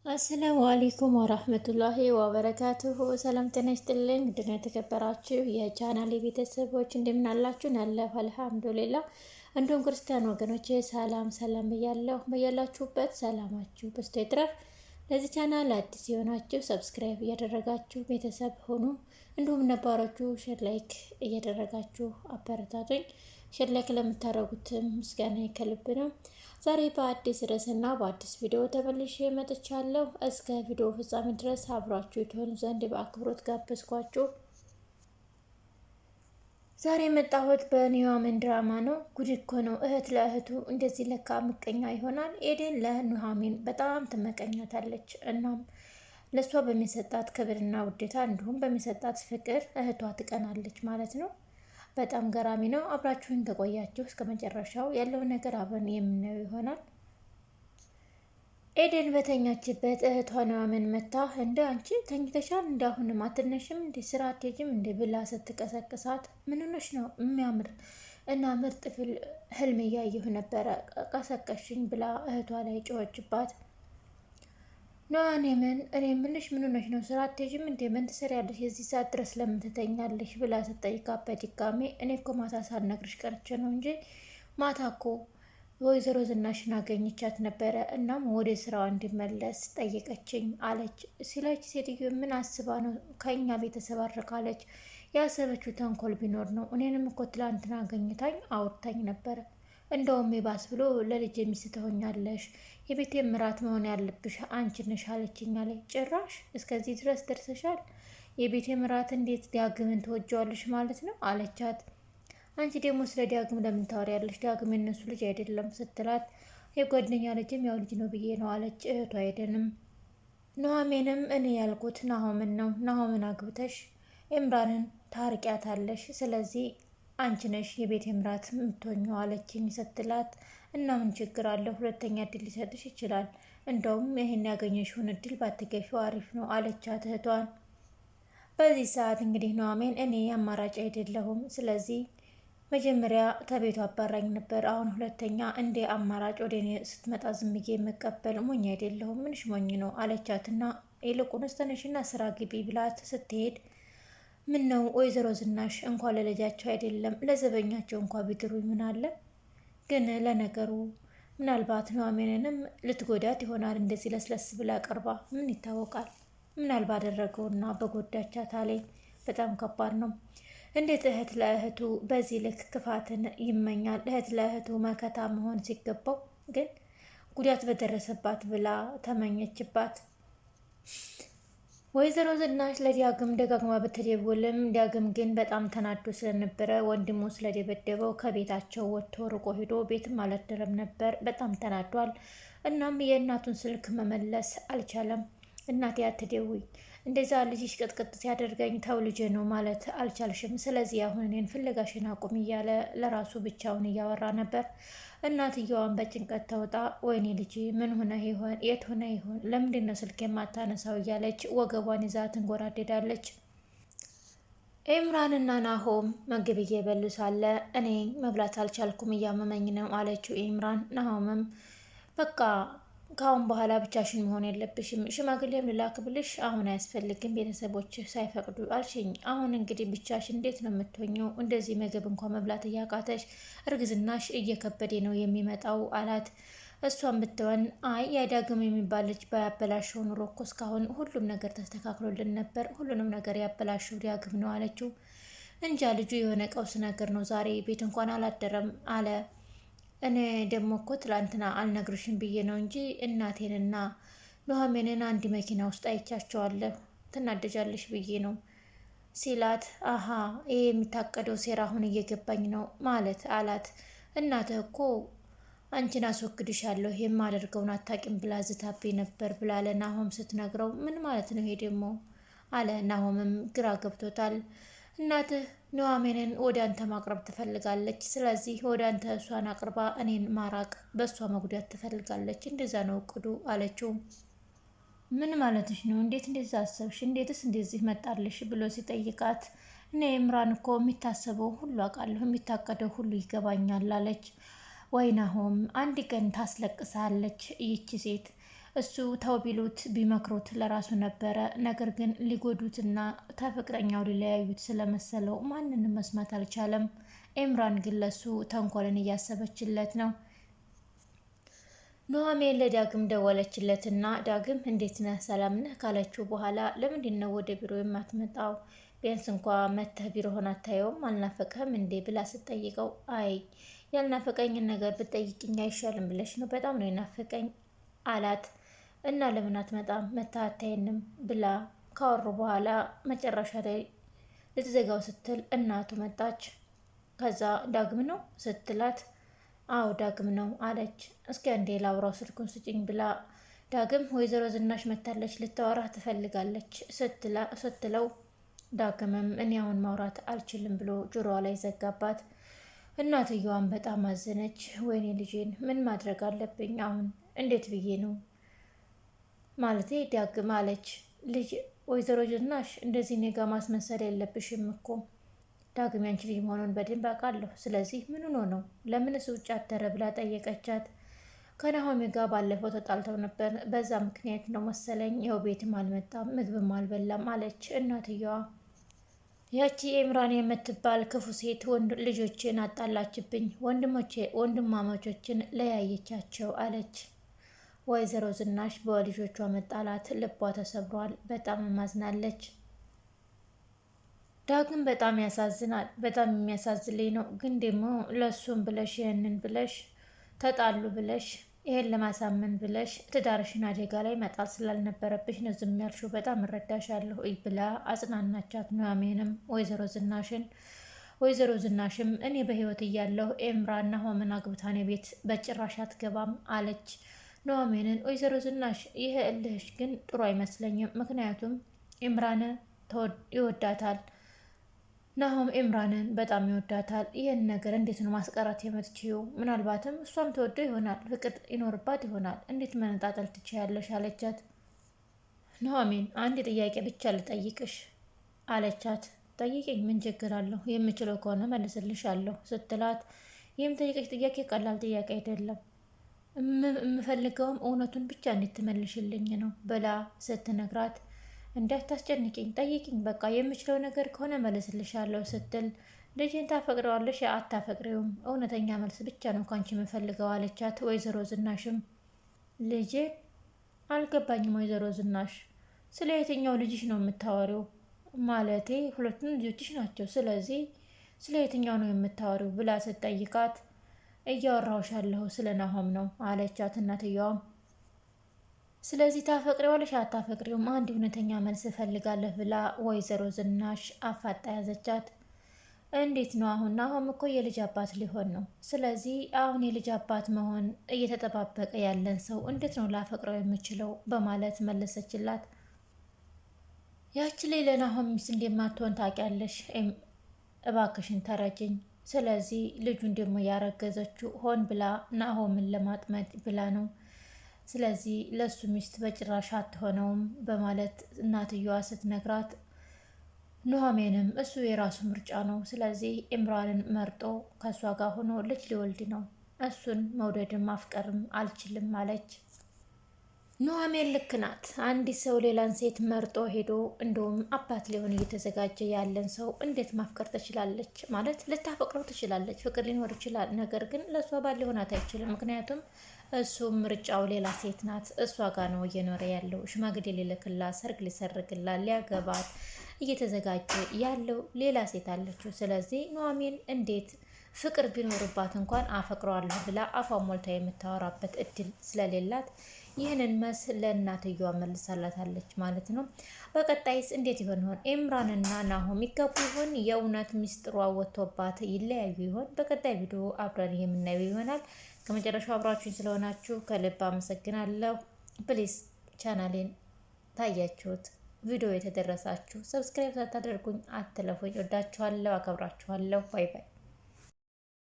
አሰላሙ አለይኩም ወራህመቱላሂ ወበረካቱሁ። ሰላም ጤና ይስጥልኝ። ውድና የተከበራችሁ የቻናሌ ቤተሰቦች እንደምን አላችሁ? አለሁ አልሐምዱሊላህ። እንዲሁም ክርስቲያን ወገኖቼ ሰላም ብያለሁ። በያላችሁበት ሰላማችሁ በስቶ ይትረፍ። ለዚህ ቻናል አዲስ የሆናችሁ ሰብስክራይብ እያደረጋችሁ ቤተሰብ ሆኑ። እንዲሁም ነባሮቹ ሼር ላይክ እያደረጋችሁ አበረታቱኝ። ሼር ላይክ ለምታደርጉትም ምስጋና ከልብ ነው። ዛሬ በአዲስ ርዕስና በአዲስ ቪዲዮ ተመልሼ መጥቻለሁ። እስከ ቪዲዮ ፍጻሜ ድረስ አብራችሁ ትሆኑ ዘንድ በአክብሮት ጋበዝኳችሁ። ዛሬ የመጣሁት በኑሃሚን ድራማ ነው። ጉድ እኮ ነው! እህት ለእህቱ እንደዚህ ለካ ምቀኛ ይሆናል። ኤደን ለኑሃሚን በጣም ትመቀኛታለች። እናም ለእሷ በሚሰጣት ክብርና ውዴታ እንዲሁም በሚሰጣት ፍቅር እህቷ ትቀናለች ማለት ነው። በጣም ገራሚ ነው። አብራችሁን ከቆያችሁ እስከ መጨረሻው ያለውን ነገር አብረን የምናየው ይሆናል። ኤደን በተኛችበት እህቷ ኑሃሚን መታ እንደ አንቺ ተኝተሻል? እንዳሁንም አትነሽም እንደ ስራ አትሄጂም እንደ ብላ ስትቀሰቅሳት ምን ሆነሽ ነው? የሚያምር እና ምርጥ ህልም እያየሁ ነበረ ቀሰቀሽኝ ብላ እህቷ ላይ ጮኸችባት። ኑሃሚንን እኔ የምልሽ ምን ሆነሽ ነው? ስራ አትሄጂም እንዴ? ምን ትሰሪያለሽ? የዚህ ሰዓት ድረስ ለምን ትተኛለሽ? ብላ ስትጠይቃት በድጋሜ እኔ እኮ ማታ ሳልነግርሽ ቀርቼ ነው እንጂ ማታ እኮ ወይዘሮ ዝናሽን አገኘቻት ነበረ። እናም ወደ ስራዋ እንዲመለስ ጠየቀችኝ አለች። ሲላች ሴትዮ ምን አስባ ነው ከእኛ ቤተሰብ አርቃለች? ያሰበችው ተንኮል ቢኖር ነው። እኔንም እኮ ትላንትና አገኝታኝ አውርታኝ ነበረ። እንደውም ይባስ ብሎ ለልጅ ሚስት ትሆኛለሽ፣ የቤቴ ምራት መሆን ያለብሽ አንቺ ነሽ አለችኝ አለች። ጭራሽ እስከዚህ ድረስ ደርሰሻል? የቤቴ ምራት እንዴት ዳግምን ትወጂዋለሽ ማለት ነው አለቻት። አንቺ ደግሞ ስለ ዳግም ለምን ታወሪያለሽ? ዳግም የነሱ ልጅ አይደለም ስትላት የጓደኛ ልጅም ያው ልጅ ነው ብዬ ነው አለች። እህቷ አይደንም። ኑሃሚንም እኔ ያልኩት ናሆምን ነው። ናሆምን አግብተሽ ኤምራንን ታርቂያታለሽ። ስለዚህ አንቺ ነሽ የቤት ምራት የምትሆኚው አለችኝ ስትላት እና ምን ችግር አለ? ሁለተኛ እድል ሊሰጥሽ ይችላል። እንደውም ይህን ያገኘሽውን እድል ባትገፊው አሪፍ ነው አለቻት እህቷን። በዚህ ሰዓት እንግዲህ ኑሃሚን እኔ አማራጭ አይደለሁም፣ ስለዚህ መጀመሪያ ከቤቱ አባራኝ ነበር፣ አሁን ሁለተኛ እንደ አማራጭ ወደ እኔ ስትመጣ ዝም ብዬ የምቀበል ሞኝ አይደለሁም፣ ምንሽ ሞኝ ነው አለቻትና ይልቁንስ ተነሽና ስራ ግቢ ብላት ስትሄድ ምን ነው ወይዘሮ ዝናሽ እንኳን ለልጃቸው አይደለም ለዘበኛቸው እንኳን ቢድሩኝ ምን አለ? ግን ለነገሩ ምናልባት ኑሃሚንንም ልትጎዳት ይሆናል እንደዚህ ለስለስ ብላ ቀርባ፣ ምን ይታወቃል? ምናልባት አደረገውና በጎዳቻት አለኝ። በጣም ከባድ ነው። እንዴት እህት ለእህቱ በዚህ ልክ ክፋትን ይመኛል? እህት ለእህቱ መከታ መሆን ሲገባው ግን ጉዳት በደረሰባት ብላ ተመኘችባት። ወይዘሮ ዝናሽ ለዳግም ደጋግማ ብትደውልም ዳግም ግን በጣም ተናዶ ስለነበረ ወንድሙ ስለደበደበው ከቤታቸው ወጥቶ ርቆ ሄዶ ቤትም አላደረም ነበር። በጣም ተናዷል። እናም የእናቱን ስልክ መመለስ አልቻለም። እናቴ አትደውይ፣ እንደዛ ልጅሽ ቅጥቅጥ ሲያደርገኝ ተው ልጄ ነው ማለት አልቻልሽም። ስለዚህ አሁን እኔን ፍለጋሽን አቁም እያለ ለራሱ ብቻውን እያወራ ነበር። እናትየዋን በጭንቀት ተውጣ ወይኔ ልጅ ምን ሆነ ይሆን? የት ሆነ ይሆን? ለምንድን ነው ስልክ የማታነሳው? እያለች ወገቧን ይዛ ትንጎራደዳለች። ኤምራንና ናሆም ምግብ እየበሉ ሳለ እኔ መብላት አልቻልኩም እያመመኝ ነው አለችው ኤምራን። ናሆምም በቃ ከአሁን በኋላ ብቻሽን መሆን የለብሽም፣ ሽማግሌም ልላክብልሽ? አሁን አያስፈልግም፣ ቤተሰቦችህ ሳይፈቅዱ አልሽኝ። አሁን እንግዲህ ብቻሽን እንዴት ነው የምትሆኘው? እንደዚህ ምግብ እንኳን መብላት እያቃተሽ እርግዝናሽ እየከበደ ነው የሚመጣው አላት። እሷን ብትሆን አይ ያዳግም የሚባል ልጅ ባያበላሸው ኑሮ እኮ እስካሁን ሁሉም ነገር ተስተካክሎልን ነበር፣ ሁሉንም ነገር ያበላሸው ዳግም ነው አለችው። እንጃ ልጁ የሆነ ቀውስ ነገር ነው፣ ዛሬ ቤት እንኳን አላደረም አለ። እኔ ደግሞ እኮ ትላንትና አልነግርሽም ብዬ ነው እንጂ እናቴንና ኑሃሚንን አንድ መኪና ውስጥ አይቻቸዋለሁ፣ ትናደጃለሽ ብዬ ነው ሲላት፣ አሀ ይሄ የሚታቀደው ሴራ አሁን እየገባኝ ነው ማለት አላት። እናትህ እኮ አንቺን አስወግድሻለሁ የማደርገውን አታውቂም ብላ ዝታብኝ ነበር ብላ ለናሆም ስትነግረው፣ ምን ማለት ነው ይሄ ደግሞ አለ። ናሆምም ግራ ገብቶታል። እናትህ ኑሃሚንን ወደ አንተ ማቅረብ ትፈልጋለች። ስለዚህ ወደ አንተ እሷን አቅርባ እኔን ማራቅ፣ በእሷ መጉዳት ትፈልጋለች። እንደዛ ነው እቅዱ አለችው። ምን ማለትሽ ነው? እንዴት እንደዛ አሰብሽ? እንዴትስ እንደዚህ መጣልሽ? ብሎ ሲጠይቃት እኔ ኤምራን እኮ የሚታሰበው ሁሉ አውቃለሁ፣ የሚታቀደው ሁሉ ይገባኛል አለች። ወይ ናሆም አንድ ቀን ታስለቅሳለች ይቺ ሴት። እሱ ተው ቢሉት ቢመክሩት ለራሱ ነበረ። ነገር ግን ሊጎዱትና ተፍቅረኛው ሊለያዩት ስለመሰለው ማንንም መስማት አልቻለም። ኤምራን ግን ለሱ ተንኮልን እያሰበችለት ነው። ኑሐሚን ለዳግም ደወለችለትና ዳግም እንዴት ነህ ሰላም ነህ ካለችው በኋላ ለምንድን ነው ወደ ቢሮ የማትመጣው? ቢያንስ እንኳ መተህ ቢሮህን አታየውም? አልናፈቀህም እንዴ ብላ ስትጠይቀው አይ ያልናፈቀኝን ነገር ብትጠይቅኝ አይሻልም ብለሽ ነው? በጣም ነው የናፈቀኝ አላት። እና ለምን አትመጣም መተህ አታየንም ብላ ካወሩ በኋላ መጨረሻ ላይ ልትዘጋው ስትል እናቱ መጣች። ከዛ ዳግም ነው ስትላት አዎ ዳግም ነው አለች። እስኪ አንዴ ላውራው ስልኩን ስጭኝ ብላ ዳግም ወይዘሮ ዝናሽ መታለች ልታወራህ ትፈልጋለች ስትለው ዳግምም እኔ አሁን ማውራት አልችልም ብሎ ጆሮዋ ላይ ዘጋባት። እናትየዋን በጣም አዘነች። ወይኔ ልጄን ምን ማድረግ አለብኝ አሁን እንዴት ብዬ ነው ማለቴ ዳግም አለች። ልጅ ወይዘሮ ዝናሽ እንደዚህ እኔ ጋ ማስመሰል የለብሽም እኮ ዳግም ያንቺ ልጅ መሆኑን በደንብ አውቃለሁ። ስለዚህ ምን ሆኖ ነው ለምንስ ውጭ አደረ ብላ ጠየቀቻት። ከናሆሚ ጋር ባለፈው ተጣልተው ነበር፣ በዛ ምክንያት ነው መሰለኝ ይኸው ቤትም አልመጣም ምግብም አልበላም አለች እናትየዋ። ያቺ ኤምራን የምትባል ክፉ ሴት ልጆችን አጣላችብኝ፣ ወንድማማቾችን ለያየቻቸው አለች። ወይዘሮ ዝናሽ በልጆቿ መጣላት ልቧ ተሰብሯል። በጣም ማዝናለች። ዳግም በጣም ያሳዝናል። በጣም የሚያሳዝልኝ ነው። ግን ደግሞ ለሱም ብለሽ ይህንን ብለሽ ተጣሉ ብለሽ ይሄን ለማሳመን ብለሽ ትዳርሽን አደጋ ላይ መጣል ስላልነበረብሽ ነው ዝም ያልሽው። በጣም እረዳሻለሁ ብላ አጽናናቻት። ኑሐሚንም ወይዘሮ ዝናሽም እኔ በህይወት እያለሁ ኤምራን ናሆምን አግብታ እኔ ቤት በጭራሽ አትገባም አለች። ኑሐሚንን ወይዘሮ ዝናሽ ይሄ እልህሽ ግን ጥሩ አይመስለኝም። ምክንያቱም ኤምራን ይወዳታል ናሆም ኤምራንን በጣም ይወዳታል። ይህን ነገር እንዴት ነው ማስቀረት የምትችይው? ምናልባትም እሷም ተወዶ ይሆናል፣ ፍቅር ይኖርባት ይሆናል። እንዴት መነጣጠል ትችያለሽ? አለቻት። ኑሐሚን አንድ ጥያቄ ብቻ ልጠይቅሽ አለቻት። ጠይቅኝ፣ ምን ችግር አለሁ? የምችለው ከሆነ መልስልሻለሁ ስትላት የምጠይቅሽ ጥያቄ ቀላል ጥያቄ አይደለም፣ የምፈልገውም እውነቱን ብቻ እንድትመልሽልኝ ነው ብላ ስትነግራት እንዳታስጨንቂኝ ጠይቂኝ፣ በቃ የምችለው ነገር ከሆነ መልስልሻለሁ ስትል ልጅን ታፈቅረዋለሽ አታፈቅሪውም? እውነተኛ መልስ ብቻ ነው ካንቺ የምፈልገው አለቻት። ወይዘሮ ዝናሽም ልጄ አልገባኝም ወይዘሮ ዝናሽ ስለ የትኛው ልጅሽ ነው የምታወሪው? ማለቴ ሁለቱም ልጆችሽ ናቸው፣ ስለዚህ ስለ የትኛው ነው የምታወሪው ብላ ስትጠይቃት እያወራሁሽ ያለሁ ስለ ናሆም ነው አለቻት እናትየዋም። ስለዚህ ታፈቅሪዋለሽ አታፈቅሪውም? አንድ እውነተኛ መልስ እፈልጋለሁ ብላ ወይዘሮ ዝናሽ አፋጣ ያዘቻት። እንዴት ነው አሁን? ናሆም እኮ የልጅ አባት ሊሆን ነው። ስለዚህ አሁን የልጅ አባት መሆን እየተጠባበቀ ያለን ሰው እንዴት ነው ላፈቅረው የምችለው? በማለት መለሰችላት። ያቺ ላይ ለናሆም ሚስት እንደማትሆን ታውቂያለሽ። እባክሽን ተረጅኝ። ስለዚህ ልጁን ደግሞ ያረገዘችው ሆን ብላ ናሆምን ለማጥመድ ብላ ነው። ስለዚህ ለሱ ሚስት በጭራሽ አትሆነውም በማለት እናትየዋ ስትነግራት ኑሐሚንም እሱ የራሱ ምርጫ ነው፣ ስለዚህ ኤምራንን መርጦ ከእሷ ጋር ሆኖ ልጅ ሊወልድ ነው፣ እሱን መውደድም ማፍቀርም አልችልም አለች። ኑሐሚን ልክ ናት። አንዲት ሰው ሌላን ሴት መርጦ ሄዶ እንደውም አባት ሊሆን እየተዘጋጀ ያለን ሰው እንዴት ማፍቀር ትችላለች? ማለት ልታፈቅረው ትችላለች፣ ፍቅር ሊኖር ይችላል። ነገር ግን ለእሷ ባል ሊሆናት አይችልም። ምክንያቱም እሱ ምርጫው ሌላ ሴት ናት። እሷ ጋር ነው እየኖረ ያለው። ሽማግሌ ሊልክላት፣ ሰርግ ሊሰርግላት፣ ሊያገባት እየተዘጋጀ ያለው ሌላ ሴት አለችው። ስለዚህ ኑሐሚን እንዴት ፍቅር ቢኖርባት እንኳን አፈቅረዋለሁ ብላ አፏን ሞልታ የምታወራበት እድል ስለሌላት ይህንን መስ ለእናትየዋ መልሳላታለች ማለት ነው። በቀጣይስ እንዴት ይሆን? ኤምራንና ናሆም ይጋቡ ይሆን? የእውነት ሚስጥሯ ወጥቶባት ይለያዩ ይሆን? በቀጣይ ቪዲዮ አብረን የምናየው ይሆናል። ከመጨረሻው አብራችሁኝ ስለሆናችሁ ከልብ አመሰግናለሁ። ፕሊዝ ቻናሌን ታያችሁት ቪዲዮ የተደረሳችሁ ሰብስክራይብ ሳታደርጉኝ አትለፉኝ። ወዳችኋለሁ፣ አከብራችኋለሁ። ባይ ባይ።